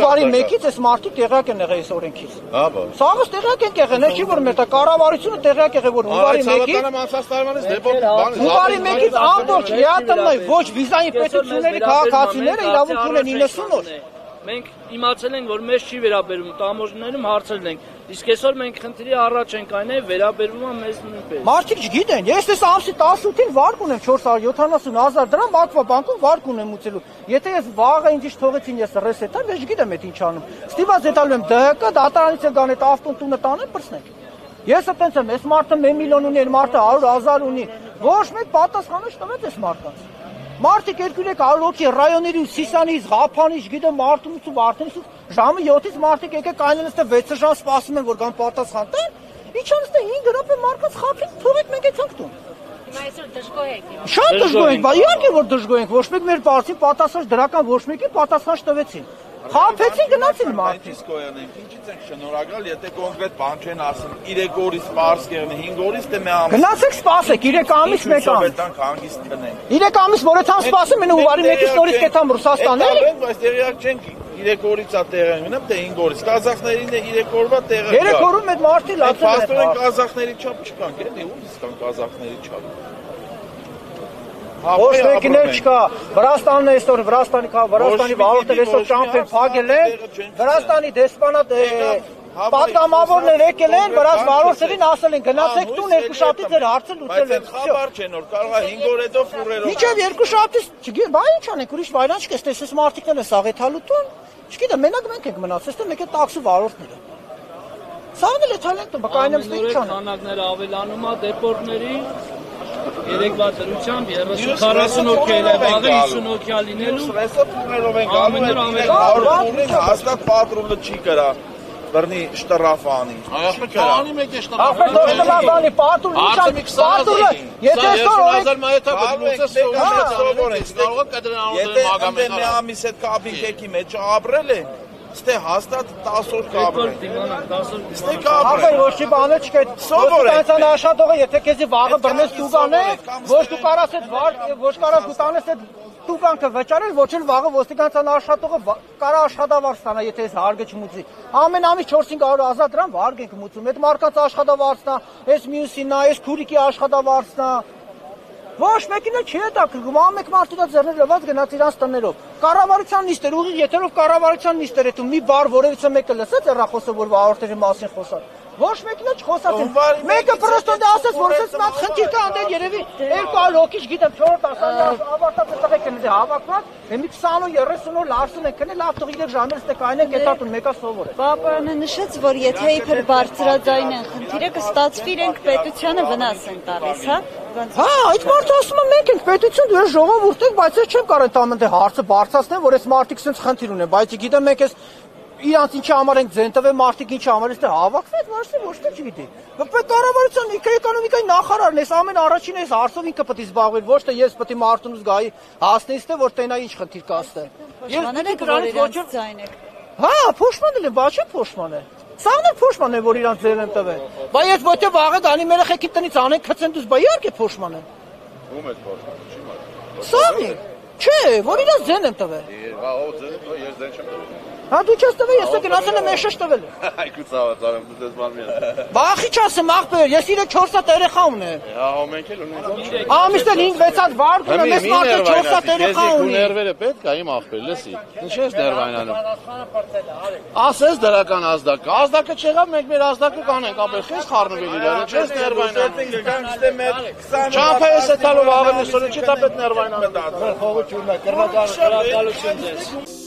հունվարի 1-ից այս մարդիկ տեղյակ են եղել այս օրենքից։ Սաղս տեղյակ են եղել, չի որ մեր կառավարությունը տեղյակ եղել որ հունվարի 1-ից հունվարի 1-ից ամբողջ ԵԱՏՄ-ի ոչ վիզայի պետությունների քաղաքացիները իրավունք ունեն 90 օր։ Մենք իմացել ենք, որ մեզ չի վերաբերում, տամոժներում հարցրել ենք, իսկ այսօր մենք խնդրի առաջ ենք այնay վերաբերվում է մեզ նույնպես։ Մարդիկ չգիտեն, ես այս ամսի 18-ին վարկ ունեմ 470,000 դրամ ակվաբանկում վարկ ունեմ ուծելու։ Եթե ես վաղը ինձ թողեցին ես ռեսետար, ես չգիտեմ այդ ինչ անում։ Ստիպված ետալու եմ ԴՀԿ, դատարանից էլ գան այդ ավտոտունը տանեն պրծնենք։ Ես այտենց եմ, այս մարդը 1 միլիոն ունի, այս մարդը 100,000 ունի։ Ոչ մեկ պատասխանը չտվեց այս մարդկանց։ Մարդիկ 2-3 հոգի ռայոնների Սիսյանից, Ղափանից, գիտեմ Մարտունից ու Վարդենից ժամը 7-ից մարդիկ եկեք այնպես թե 6 ժամ սպասում են որ գան պատասխան տան։ Իչանց թե 5 գրապ է մարդկանց խափին թողեք մենք էցանք տուն։ Հիմա այսօր դժգոհ եք։ Շատ դժգոհ ենք, բայց իհարկե որ դժգոհ ենք, ոչ մեկ մեր բարձի պատասխան դրական ոչ մեկի պատասխան չտվեցին։ Խափեցին գնացին մարդիկ։ Իսկ կոյանենք, ինչից ենք շնորհակալ, եթե կոնկրետ բան չեն ասում, 3 օրից սպարս կերնի, 5 օրից թե մի ամիս։ Գնացեք սպասեք, 3 ամիս, 1 ամիս։ 3 ամիս որեցան սպասում, մենը հունվարի 1-ից նորից կետամ Ռուսաստան էլի։ Բայց տեղյակ չենք 3 օրից է տեղը գնամ, թե 5 օրից։ Կազախներին է 3 օրվա տեղը։ 3 օրում այդ մարդի լացել է։ Պաստորեն կազախների չափ չկան, էլի ո՞նց կան կազախների չափ։ Ոչ մեկիներ չկա, Վրաստանն է այսօր, Վրաստանի վարորդներ այսօր ճամփեր փակել են, Վրաստանի դեսպանատ պատգամավորներ եկել են, վրաց վարորդներին ասել են գնացեք տուն 2 շաբթի ձեր հարցը լուծել են։ Խաբար չեն որ կարող է 5 օր հետո ֆուրերով։ Մինչև 2 շաբթից, չգիտեմ, բա ինչ անենք, ուրիշ վայրան չկես, տեսես մարդիկներ են սաղեթալու տուն, չգիտեմ, մենակ մենք ենք մնացել, թե մեկ է տաքսի վարորդները։ Սաղն էլ է թալենտ, բա կայնեմ ստի ինչ անենք։ Քանակները ավելանում է դեպորտների Երեկվա դրությամբ 30-40 հոգի է, վաղը 50 հոգի լինելու։ Այսօր ֆուրերով են գալու, հաստատ պատրուլը չի կրա։ Բռնի շտրաֆանի։ Անի մեկ է շտրաֆանի։ Ախր շտրաֆանի պատուլ պատուլը։ Եթե Եթե մի ամիս այդ կաբինկեքի մեջ ապրել է, ստե հաստատ 10 օր կապրել։ Ստե կապրել։ Ոչ մի բան չկա։ Սովոր է։ Կանցան աշխատողը եթե քեզի վաղը բռնես տուգան է, ոչ դու կարաս այդ վար, ոչ կարաս դու տանես այդ տուգանքը վճարել, ոչ էլ վաղը ոստիկանության աշխատողը կարա աշխատավարձ ստանա, եթե այս հարգը չմուծի։ Ամեն ամիս 400-500,000 դրամ վարգ ենք մուծում։ Այդ մարդկանց աշխատավարձն է, այս մյուսինն է, այս քուրիկի աշխատավարձն է։ Ոչ մեկին չի հետաքրքրում, ամեն մարդիկա ձեռներ լված գնաց իրանց տներով։ Կառավարության նիստեր, ուղիղ եթերով կառավարության նիստեր էտու մի բառ որևիցե մեկը լսեց հեռախոսը, որ վարորդների մասին խոսած։ Ոչ մեկին չխոսացին։ Մեկը պրոստոն ասաց, որ ասես նա խնդիր կա անդել երևի 200 հոգի, չգիտեմ, 4 ասան, ավարտած տղեկ են հավաքված, մի 20-30 օր լարսում են քնել, լավ թող 3 ժամեր ստե կայնեն կետատուն, մեկը սովոր է։ Պապարանը նշեց, որ եթե իբր բարձրաձայն են խնդիրը, կստացվի իրենք պետությանը վնաս են տալիս, հա։ Հա, այդ մարդը ասում է մենք ենք պետություն, դու ես ժողովուրդ եք, բայց ես չեմ կարող տամենտե հարցը բարձրացնեմ, որ այս մարդիկ sense խնդիր ունեն, բայց գիտեմ մենք ես իրանց ինչի համար ենք ձեն տվել, մարդիկ ինչի համար էստե հավաքվեց, որսի ոչ թե չգիտի։ Բայց կառավարության էկոնոմիկայի նախարարն էս ամեն առաջին էս հարցով ինքը պետք է զբաղվի, ոչ թե ես պետք է մարդունս գայի հասնեից թե որ տենա ինչ խնդիր կա ստե։ Ես դրանից ոչ ձայն եք։ Հա, փոշմանել եմ, բա չէ փոշման է։ Սաղն էլ փոշման է, որ իրանց ձեր են տվել։ Բայց ես ոչ թե վաղը գանի մեր երեխեքի տնից անենք քցեն դուս, բա իհարկե փոշման է։ Ում է փոշմանը, չի մարդ։ Սաղի։ Չէ, որ իրանց ձեն են տվել։ Հա, ո ձեն, ես ձեն չեմ տվել։ Հա դու չես տվել, ես գնացել եմ էշշ տվել։ Այգու ցավացարեմ դու դες բան։ Բախի չասեմ ախպեր, ես իրը 4 հատ երեխա ունեմ։ Հա, մենք էլ ունենք։ Ամիսը 5-6 հատ վարդ ունեմ, ես մարդը 4 հատ երեխա ունի։ Ներվերը պետք է իմ ախպեր, լսի։ Ինչ ես ներվայնանում։ Ասես դրական ազդակ։ Ազդակը չեղավ, մենք մեր ազդակը կանենք, ապեր քեզ խառնվել իրար, չես ներվայնանում։ Չափը ես էտալով ավելի սորի չի տապետ ներվայնանում։ Խողություն է, կռնական, կռնականություն ձեզ։